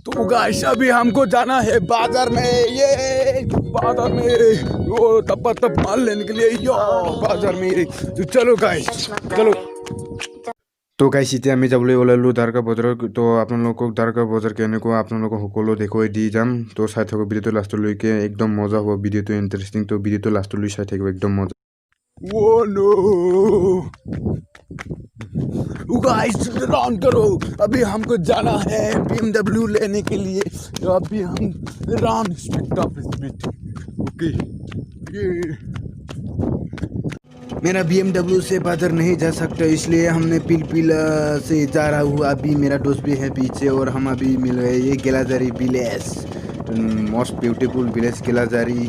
तो गाइस अभी हमको जाना है बाजार में। ये बाजार में वो तब माल लेने के लिए यो बाजार में। तो चलो गाइस चलो। তো গাইছ এতিয়া আমি যাবলৈ ওলালোঁ দ্বাৰকা বজাৰত। তো আপোনালোকক দ্বাৰকা বজাৰ কেনেকুৱা আপোনালোকক সকলো দেখুৱাই দি যাম। তো চাই থাকক ভিডিঅ'টো লাষ্টলৈকে, একদম মজা হ'ব ভিডিঅ'টো, ইণ্টাৰেষ্টিং। তো ভিডিঅ'টো লাষ্টলৈ চাই থাকিব, একদম মজা। Oh no! गाइस रन करो, अभी हमको जाना है BMW लेने के लिए। तो अभी हम रन स्पीड। ओके मेरा BMW से बाजार नहीं जा सकता, इसलिए हमने पिलपिला से जा रहा हूँ। अभी मेरा दोस्त भी है पीछे और हम अभी मिल गए ये गेलाजारी विलेज, मोस्ट ब्यूटीफुल विलेज गेलाजारी।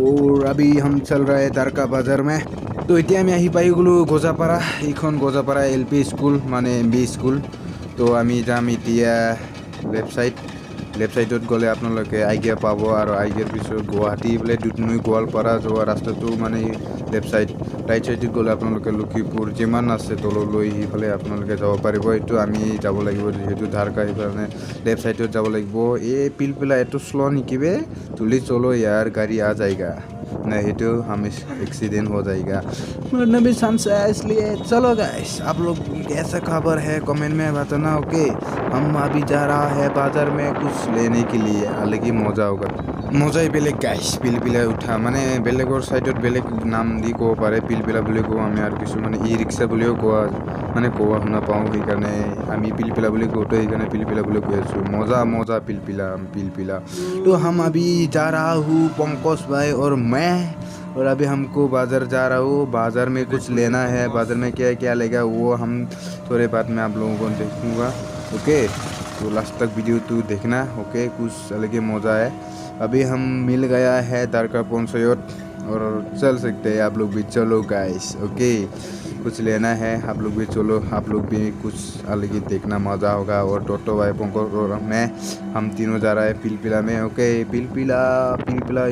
और अभी हम चल रहे हैं द्वारका बाजार में। तो इतना আমি আহি পাই গ'লো গজাপাৰা। এইখন গজাপাৰা LP স্কুল মানে MB স্কুল। তো আমি যাম এতিয়া লেফ্ট সাইডত গ'লে আপোনালোকে আইডিয়া পাব। আৰু আইডিয়াৰ পিছত গুৱাহাটী বোলে দুধনৈ গোৱালপাৰা যোৱা ৰাস্তাটো মানে লেফ্ট সাইড। ৰাইট সাইডত গ'লে আপোনালোকে লখিমপুৰ যিমান আছে তললৈ সিফালে আপোনালোকে যাব পাৰিব। এইটো আমি যাব লাগিব যিহেতু দ্বাৰকা, সেইকাৰণে লেফ্ট সাইডত যাব লাগিব। এই পিলপিলা এইটো শ্ল' নিকিবে, তুলি চলো यार, गाड़ी आ जाएगा नहीं तो हमें एक्सीडेंट हो जाएगा। मतलब भी चांस है, इसलिए चलो गाइस आप लोग कैसा खबर है कमेंट में बताना। ओके हम अभी जा रहा है बाजार में कुछ लेने के लिए, अलग ही मजा होगा। মজাই বেলেগ গাইছ। পিলপিলা উঠা মানে বেলেগৰ ছাইডত বেলেগ নাম দি ক'ব পাৰে, পিলপিলা বুলি কওঁ আমি। আৰু কিছুমানে ই ৰিক্সা বুলিও কোৱা শুনা পাওঁ, সেইকাৰণে আমি পিলপিলা বুলি কওঁতো সেইকাৰণে পিলপিলা বুলি কৈ আছোঁ। মজা पिलपिला। तो हम अभी जा रहा हूँ पंकज भाई और मैं, और अभी हमको बाजार जा रहा हूँ। बाजार में कुछ लेना है, बाजार में क्या क्या लेगा वो हम थोड़े बाद में आप लोगों को देखूँगा। ओके तो लास्ट तक वीडियो तो देखना। ओके कुछ अलग ही मज़ा है। अभी हम मिल गया है द्वारका पंचायत और चल सकते हैं आप लोग भी, चलो गाइस। ओके कुछ लेना है, आप लोग भी चलो, आप लोग भी कुछ अलग ही देखना, मज़ा होगा। और टोटो भाई पंकज और मैं, हम तीनों जा रहे हैं पिलपिला में। ओके पिलपिला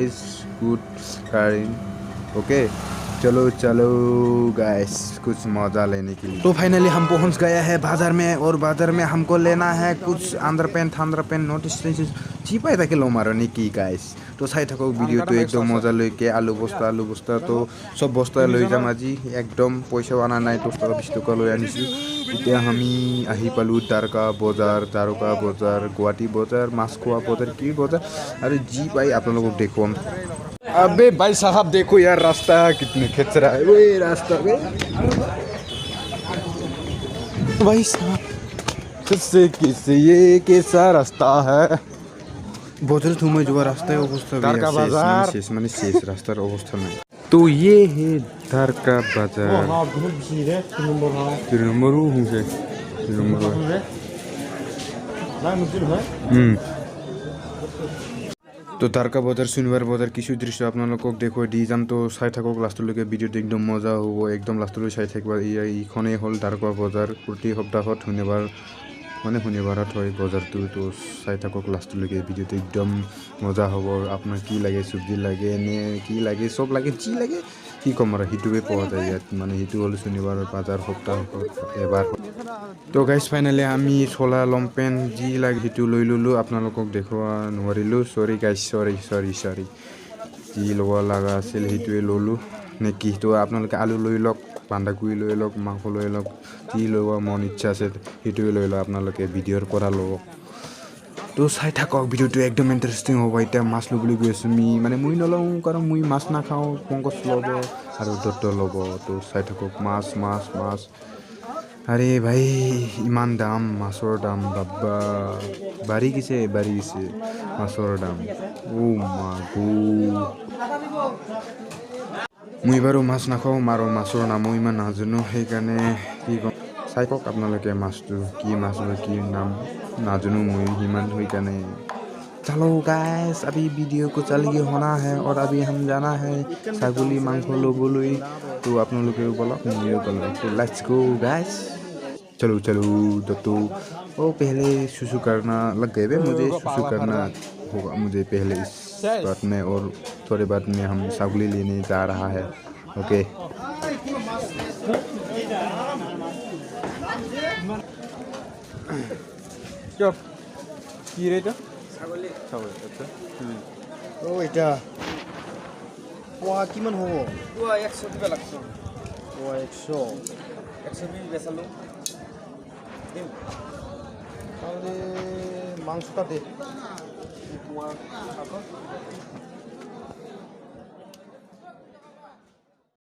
इज़ गुड कारिंग। ओके चलो गाइस कुछ मज़ा लेने के लिए। तो फाइनली हम पहुंच गया है बाजार में, और बाजार में हमको लेना है कुछ आंध्र पेन नोटिस जी पाई था लो मारो निकी गाइस। तो চাই থাকক ভিডিঅ'টো, একদম মজা লৈকে। আলু বস্তা তো চব বস্তা লৈ যাম আজি, একদম পইচাও অনা নাই, 10 টকা 20 টকা লৈ আনিছোঁ। এতিয়া আমি আহি পালোঁ দ্বাৰকা বজাৰ গুৱাহাটী বজাৰ, মাছখোৱা বজাৰ, কি বজাৰ আৰু যি পাই আপোনালোকক দেখুৱাম। अबे भाई साहब देखो यार रास्ता कितने खिंच रहा है, वो रास्ता में भाई साहब किससे ये कैसा रास्ता है। বছর সময় যাওয়ার রাস্তায় অবস্থা শেষ মানে শেষ রাস্তার অবস্থা নাই। তো ये है দ্বারকা বাজার। তো দ্বারকা বজাৰ শনিবাৰ বজাৰ কিছু দৃশ্য আপোনালোকক দেখুৱাই দি যাম। তো চাই থাকক লাষ্টলৈকে, ভিডিঅ'টো একদম মজা হ'ব, একদম লাষ্টলৈ চাই থাকিব। এইখনেই হ'ল দ্বাৰকা বজাৰ, প্ৰতি সপ্তাহত শনিবাৰত হয় বজাৰটো। তো চাই থাকক লাষ্টলৈকে, ভিডিঅ'টো একদম মজা হ'ব। আপোনাৰ কি লাগে, চব্জি লাগে নে কি লাগে, চব লাগে, যি লাগে কি ক'ম আৰু, সেইটোৱে পোৱা যায় ইয়াত। মানে সেইটো হ'ল শনিবাৰৰ বজাৰ, সপ্তাহত এবাৰ। তো গাইজ ফাইনেলি আমি চোলা লংপেণ্ট যি লাগে সেইটো লৈ ল'লোঁ, আপোনালোকক দেখুওৱা নোৱাৰিলোঁ, চৰি গাইজ, চৰি যি ল'ব লগা আছিল সেইটোৱে ল'লোঁ নে কি। তো আপোনালোকে আলু লৈ লওক, বন্ধাকবি লৈ লওক, মাংস লৈ লওক, যি ল'ব মন ইচ্ছা আছে সেইটোৱে লৈ লওক, আপোনালোকে ভিডিঅ'ৰ পৰা ল'ব। তো চাই থাকক ভিডিঅ'টো, একদম ইণ্টাৰেষ্টিং হ'ব। এতিয়া মাছ ল'বলৈ গৈ আছোঁ মানে মই নলওঁ কাৰণ মই মাছ নাখাওঁ, পংকজ ল'ব আৰু দত্ত ল'ব। তো চাই থাকক মাছ। আৰে ভাই ইমান দাম, মাছৰ দাম বাবা, বাঢ়ি গৈছে মাছৰ দাম। মই বাৰু মাছ নাখাওঁ আৰু মাছৰ নামো ইমান নাজানো, সেইকাৰণে কি ক'ম, চাই কওক আপোনালোকে মাছটো কি মাছ বা কি নাম नाजनू मुई हिमन हुई का नहीं। चलो गाइस अभी वीडियो को चल के होना है, और अभी हम जाना है सागुली मांगो लोबोलुई। तो आप लोग के बोला तो लेट्स गो गाइस, चलो तो पहले सुसु करना लग गए बे, मुझे सुसु करना होगा मुझे पहले इस बात में, और थोड़े बाद में हम सागुली लेने जा रहा है। ओके কি রে এটা ছাগলী ছাগল আচ্ছা ও এটা পোৱা কিমান হ'ব পোৱা 100 টকা লাগছে পোৱা 100 বেচালো দিম তাহলে মাংসটা দে পোৱা